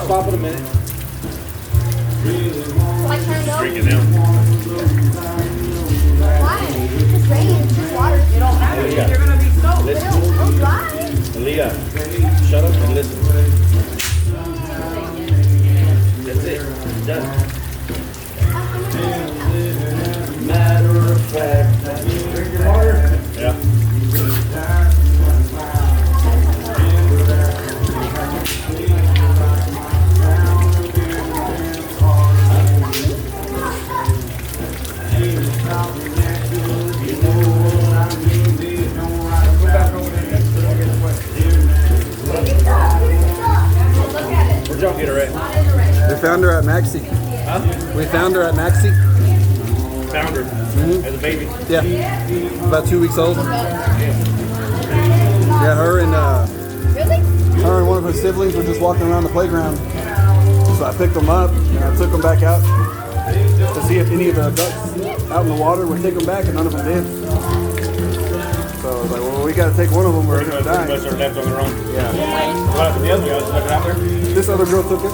stop in a minute. Drinking now. Why? It's just rain. It's just water. You don't have it. You're going to be soaked. But it'll dry. Aaliyah, shut up and listen. That's it. It's done. Matter of fact, drink your water. Yeah. Where'd y'all get her at? We found her at Maxi. Huh? We found her at Maxi. Found her as a baby. Yeah. About 2 weeks old. Yeah, her and one of her siblings were just walking around the playground. So I picked them up and I took them back out to see if any of the ducks out in the water would take them back, and none of them did. So I was like, well, we got to take one of them or they're going to die. Pretty much are left on their own. Yeah. What happened to the other guys? Left out there? This other girl took it.